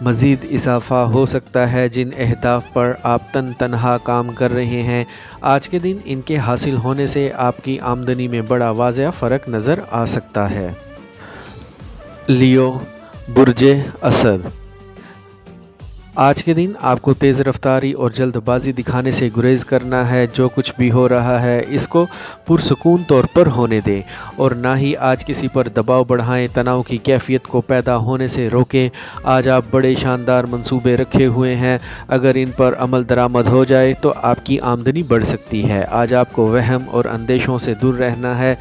مزید اضافہ ہو سکتا ہے۔ جن اہداف پر آپ تنہا کام کر رہے ہیں، آج کے دن ان کے حاصل ہونے سے آپ کی آمدنی میں بڑا واضح فرق نظر آ سکتا ہے۔ لیو، برج اسد، آج کے دن آپ کو تیز رفتاری اور جلد بازی دکھانے سے گریز کرنا ہے۔ جو کچھ بھی ہو رہا ہے اس کو پرسکون طور پر ہونے دیں اور نہ ہی آج کسی پر دباؤ بڑھائیں۔ تناؤ کی کیفیت کو پیدا ہونے سے روکیں۔ آج آپ بڑے شاندار منصوبے رکھے ہوئے ہیں، اگر ان پر عمل درآمد ہو جائے تو آپ کی آمدنی بڑھ سکتی ہے۔ آج آپ کو وہم اور اندیشوں سے دور رہنا ہے۔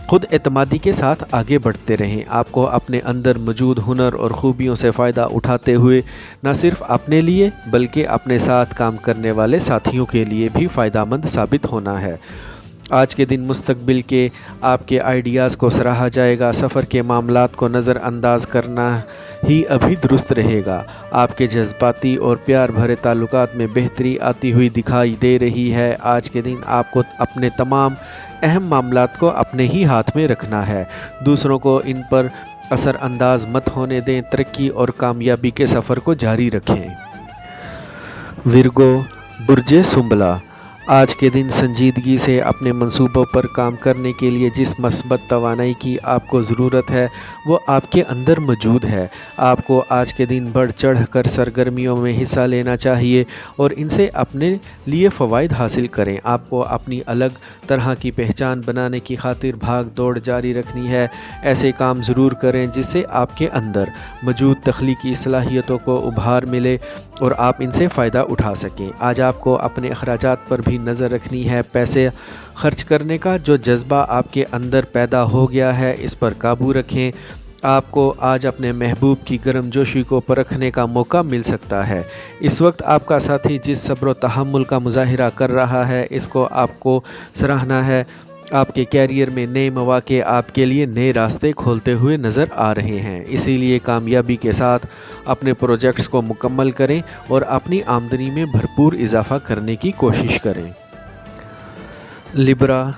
خود اعتمادی کے ساتھ آگے بڑھتے رہیں۔ آپ کو اپنے اندر موجود ہنر اور خوبیوں سے فائدہ اٹھاتے ہوئے نہ صرف اپنے لیے بلکہ اپنے ساتھ کام کرنے والے ساتھیوں کے لیے بھی فائدہ مند ثابت ہونا ہے۔ آج کے دن مستقبل کے آپ کے آئیڈیاز کو سراہا جائے گا۔ سفر کے معاملات کو نظر انداز کرنا ہی ابھی درست رہے گا۔ آپ کے جذباتی اور پیار بھرے تعلقات میں بہتری آتی ہوئی دکھائی دے رہی ہے۔ آج کے دن آپ کو اپنے تمام اہم معاملات کو اپنے ہی ہاتھ میں رکھنا ہے، دوسروں کو ان پر اثر انداز مت ہونے دیں۔ ترقی اور کامیابی کے سفر کو جاری رکھیں۔ ورگو، برج سنبلا، آج کے دن سنجیدگی سے اپنے منصوبوں پر کام کرنے کے لیے جس مثبت توانائی کی آپ کو ضرورت ہے وہ آپ کے اندر موجود ہے۔ آپ کو آج کے دن بڑھ چڑھ کر سرگرمیوں میں حصہ لینا چاہیے اور ان سے اپنے لیے فوائد حاصل کریں۔ آپ کو اپنی الگ طرح کی پہچان بنانے کی خاطر بھاگ دوڑ جاری رکھنی ہے۔ ایسے کام ضرور کریں جس سے آپ کے اندر موجود تخلیقی صلاحیتوں کو ابھار ملے اور آپ ان سے فائدہ اٹھا سکیں۔ آج آپ کو اپنے اخراجات پر بھی نظر رکھنی ہے۔ پیسے خرچ کرنے کا جو جذبہ آپ کے اندر پیدا ہو گیا ہے اس پر قابو رکھیں۔ آپ کو آج اپنے محبوب کی گرم جوشی کو پرکھنے کا موقع مل سکتا ہے۔ اس وقت آپ کا ساتھی جس صبر و تحمل کا مظاہرہ کر رہا ہے اس کو آپ کو سراہنا ہے۔ آپ کے کیریئر میں نئے مواقع آپ کے لیے نئے راستے کھولتے ہوئے نظر آ رہے ہیں، اسی لیے کامیابی کے ساتھ اپنے پروجیکٹس کو مکمل کریں اور اپنی آمدنی میں بھرپور اضافہ کرنے کی کوشش کریں۔ لبرا،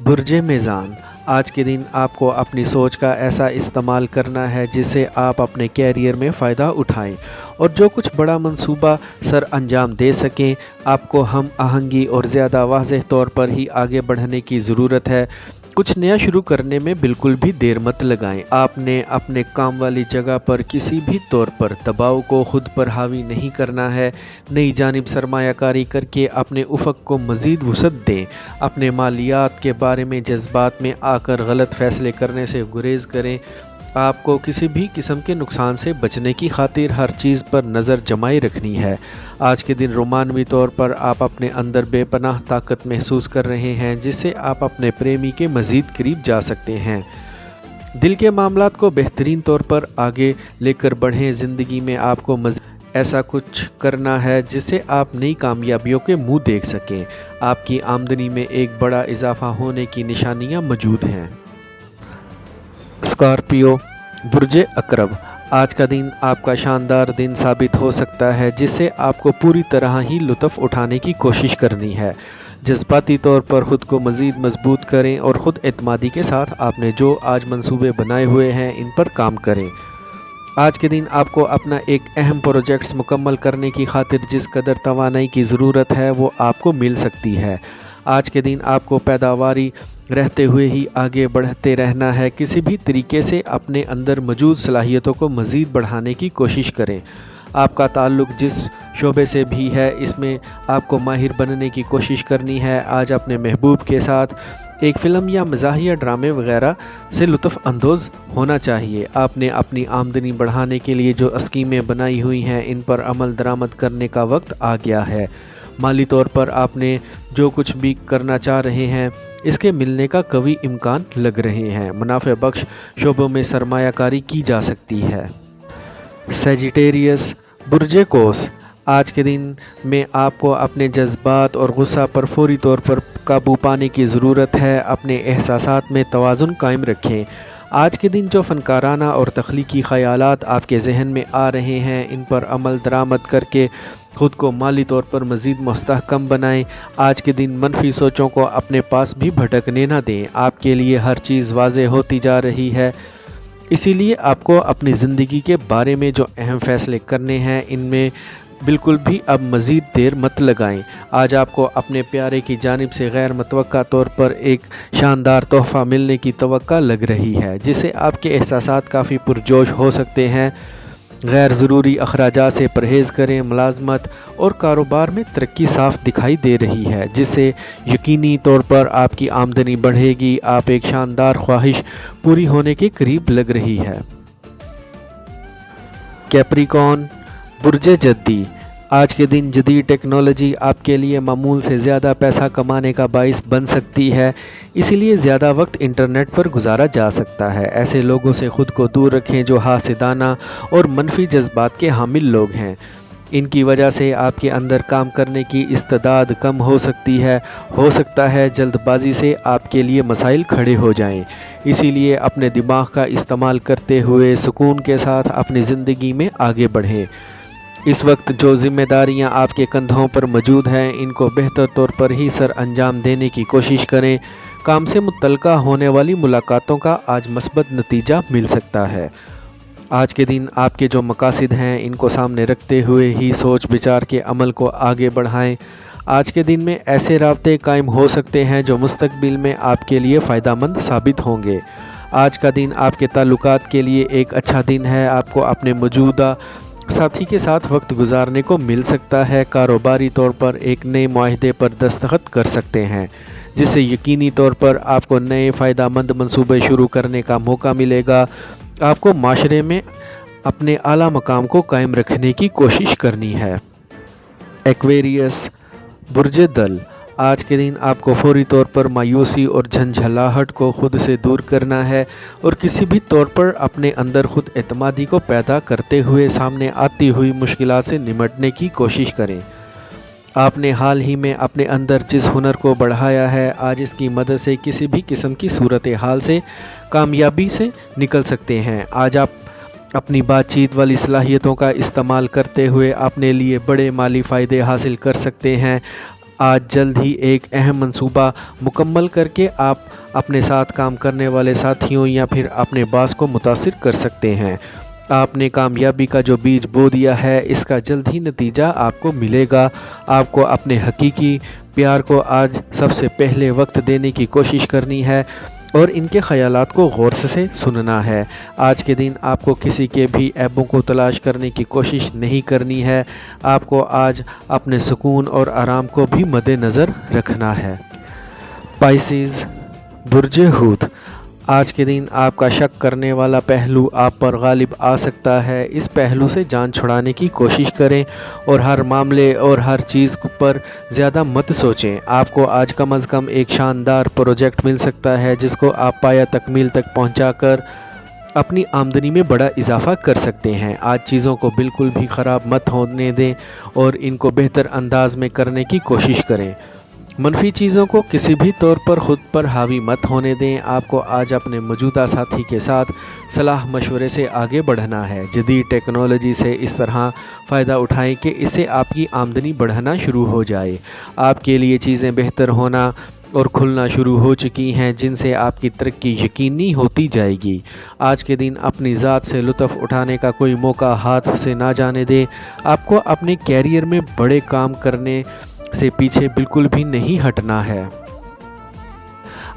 برج میزان، آج کے دن آپ کو اپنی سوچ کا ایسا استعمال کرنا ہے جس سے آپ اپنے کیریئر میں فائدہ اٹھائیں اور جو کچھ بڑا منصوبہ سر انجام دے سکیں۔ آپ کو ہم آہنگی اور زیادہ واضح طور پر ہی آگے بڑھنے کی ضرورت ہے۔ کچھ نیا شروع کرنے میں بالکل بھی دیر مت لگائیں۔ آپ نے اپنے کام والی جگہ پر کسی بھی طور پر دباؤ کو خود پر حاوی نہیں کرنا ہے۔ نئی جانب سرمایہ کاری کر کے اپنے افق کو مزید وسعت دیں۔ اپنے مالیات کے بارے میں جذبات میں آ کر غلط فیصلے کرنے سے گریز کریں۔ آپ کو کسی بھی قسم کے نقصان سے بچنے کی خاطر ہر چیز پر نظر جمائے رکھنی ہے۔ آج کے دن رومانوی طور پر آپ اپنے اندر بے پناہ طاقت محسوس کر رہے ہیں جس سے آپ اپنے پریمی کے مزید قریب جا سکتے ہیں۔ دل کے معاملات کو بہترین طور پر آگے لے کر بڑھیں۔ زندگی میں آپ کو ایسا کچھ کرنا ہے جس سے آپ نئی کامیابیوں کے منہ دیکھ سکیں۔ آپ کی آمدنی میں ایک بڑا اضافہ ہونے کی نشانیاں موجود ہیں۔ اسکارپیو، برج عقرب، آج کا دن آپ کا شاندار دن ثابت ہو سکتا ہے جس سے آپ کو پوری طرح ہی لطف اٹھانے کی کوشش کرنی ہے۔ جذباتی طور پر خود کو مزید مضبوط کریں اور خود اعتمادی کے ساتھ آپ نے جو آج منصوبے بنائے ہوئے ہیں ان پر کام کریں۔ آج کے دن آپ کو اپنا ایک اہم پروجیکٹس مکمل کرنے کی خاطر جس قدر توانائی کی ضرورت ہے وہ آپ کو مل سکتی ہے۔ آج کے دن آپ کو پیداواری رہتے ہوئے ہی آگے بڑھتے رہنا ہے۔ کسی بھی طریقے سے اپنے اندر موجود صلاحیتوں کو مزید بڑھانے کی کوشش کریں۔ آپ کا تعلق جس شعبے سے بھی ہے اس میں آپ کو ماہر بننے کی کوشش کرنی ہے۔ آج اپنے محبوب کے ساتھ ایک فلم یا مزاحیہ ڈرامے وغیرہ سے لطف اندوز ہونا چاہیے۔ آپ نے اپنی آمدنی بڑھانے کے لیے جو اسکیمیں بنائی ہوئی ہیں ان پر عمل درآمد کرنے کا وقت آ گیا ہے۔ مالی طور پر آپ نے جو کچھ بھی کرنا چاہ رہے ہیں اس کے ملنے کا قوی امکان لگ رہے ہیں۔ منافع بخش شعبوں میں سرمایہ کاری کی جا سکتی ہے۔ سیجیٹیریس، برج قوس، آج کے دن میں آپ کو اپنے جذبات اور غصہ پر فوری طور پر قابو پانے کی ضرورت ہے۔ اپنے احساسات میں توازن قائم رکھیں۔ آج کے دن جو فنکارانہ اور تخلیقی خیالات آپ کے ذہن میں آ رہے ہیں ان پر عمل درآمد کر کے خود کو مالی طور پر مزید مستحکم بنائیں۔ آج کے دن منفی سوچوں کو اپنے پاس بھی بھٹکنے نہ دیں۔ آپ کے لیے ہر چیز واضح ہوتی جا رہی ہے، اسی لیے آپ کو اپنی زندگی کے بارے میں جو اہم فیصلے کرنے ہیں ان میں بالکل بھی اب مزید دیر مت لگائیں۔ آج آپ کو اپنے پیارے کی جانب سے غیر متوقع طور پر ایک شاندار تحفہ ملنے کی توقع لگ رہی ہے، جس سے آپ کے احساسات کافی پرجوش ہو سکتے ہیں۔ غیر ضروری اخراجات سے پرہیز کریں۔ ملازمت اور کاروبار میں ترقی صاف دکھائی دے رہی ہے، جس سے یقینی طور پر آپ کی آمدنی بڑھے گی۔ آپ ایک شاندار خواہش پوری ہونے کے قریب لگ رہی ہے۔ کیپریکون، برج جدی، آج کے دن جدید ٹیکنالوجی آپ کے لیے معمول سے زیادہ پیسہ کمانے کا باعث بن سکتی ہے، اسی لیے زیادہ وقت انٹرنیٹ پر گزارا جا سکتا ہے۔ ایسے لوگوں سے خود کو دور رکھیں جو حاسدانہ اور منفی جذبات کے حامل لوگ ہیں۔ ان کی وجہ سے آپ کے اندر کام کرنے کی استعداد کم ہو سکتی ہے۔ ہو سکتا ہے جلد بازی سے آپ کے لیے مسائل کھڑے ہو جائیں، اسی لیے اپنے دماغ کا استعمال کرتے ہوئے سکون کے ساتھ اپنی زندگی میں آگے بڑھیں۔ اس وقت جو ذمہ داریاں آپ کے کندھوں پر موجود ہیں ان کو بہتر طور پر ہی سر انجام دینے کی کوشش کریں۔ کام سے متعلقہ ہونے والی ملاقاتوں کا آج مثبت نتیجہ مل سکتا ہے۔ آج کے دن آپ کے جو مقاصد ہیں ان کو سامنے رکھتے ہوئے ہی سوچ بچار کے عمل کو آگے بڑھائیں۔ آج کے دن میں ایسے رابطے قائم ہو سکتے ہیں جو مستقبل میں آپ کے لیے فائدہ مند ثابت ہوں گے۔ آج کا دن آپ کے تعلقات کے لیے ایک اچھا دن ہے۔ آپ کو اپنے موجودہ ساتھی کے ساتھ وقت گزارنے کو مل سکتا ہے۔ کاروباری طور پر ایک نئے معاہدے پر دستخط کر سکتے ہیں، جس سے یقینی طور پر آپ کو نئے فائدہ مند منصوبے شروع کرنے کا موقع ملے گا۔ آپ کو معاشرے میں اپنے اعلیٰ مقام کو قائم رکھنے کی کوشش کرنی ہے۔ ایکویریس، برج دل، آج کے دن آپ کو فوری طور پر مایوسی اور جھنجھلاہٹ کو خود سے دور کرنا ہے اور کسی بھی طور پر اپنے اندر خود اعتمادی کو پیدا کرتے ہوئے سامنے آتی ہوئی مشکلات سے نمٹنے کی کوشش کریں۔ آپ نے حال ہی میں اپنے اندر جس ہنر کو بڑھایا ہے، آج اس کی مدد سے کسی بھی قسم کی صورتحال سے کامیابی سے نکل سکتے ہیں۔ آج آپ اپنی بات چیت والی صلاحیتوں کا استعمال کرتے ہوئے اپنے لیے بڑے مالی فائدے حاصل کر سکتے ہیں۔ آج جلد ہی ایک اہم منصوبہ مکمل کر کے آپ اپنے ساتھ کام کرنے والے ساتھیوں یا پھر اپنے باس کو متاثر کر سکتے ہیں۔ آپ نے کامیابی کا جو بیج بو دیا ہے اس کا جلد ہی نتیجہ آپ کو ملے گا۔ آپ کو اپنے حقیقی پیار کو آج سب سے پہلے وقت دینے کی کوشش کرنی ہے اور ان کے خیالات کو غور سے سننا ہے۔ آج کے دن آپ کو کسی کے بھی عیبوں کو تلاش کرنے کی کوشش نہیں کرنی ہے۔ آپ کو آج اپنے سکون اور آرام کو بھی مد نظر رکھنا ہے۔ پائسیز، برج حوت، آج کے دن آپ کا شک کرنے والا پہلو آپ پر غالب آ سکتا ہے۔ اس پہلو سے جان چھڑانے کی کوشش کریں اور ہر معاملے اور ہر چیز پر زیادہ مت سوچیں۔ آپ کو آج کم از کم ایک شاندار پروجیکٹ مل سکتا ہے جس کو آپ پایہ تکمیل تک پہنچا کر اپنی آمدنی میں بڑا اضافہ کر سکتے ہیں۔ آج چیزوں کو بالکل بھی خراب مت ہونے دیں اور ان کو بہتر انداز میں کرنے کی کوشش کریں۔ منفی چیزوں کو کسی بھی طور پر خود پر حاوی مت ہونے دیں۔ آپ کو آج اپنے موجودہ ساتھی کے ساتھ صلاح مشورے سے آگے بڑھنا ہے۔ جدید ٹیکنالوجی سے اس طرح فائدہ اٹھائیں کہ اس سے آپ کی آمدنی بڑھنا شروع ہو جائے۔ آپ کے لیے چیزیں بہتر ہونا اور کھلنا شروع ہو چکی ہیں جن سے آپ کی ترقی یقینی ہوتی جائے گی۔ آج کے دن اپنی ذات سے لطف اٹھانے کا کوئی موقع ہاتھ سے نہ جانے دیں۔ آپ کو اپنے کیریئر میں بڑے کام کرنے سے پیچھے بالکل بھی نہیں ہٹنا ہے۔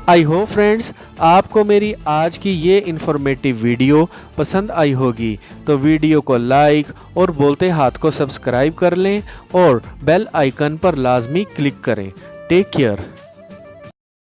آئی ہوپ فرینڈز آپ کو میری آج کی یہ انفارمیٹیو ویڈیو پسند آئی ہوگی، تو ویڈیو کو لائک اور بولتے ہاتھ کو سبسکرائب کر لیں اور بیل آئیکن پر لازمی کلک کریں۔ Take care.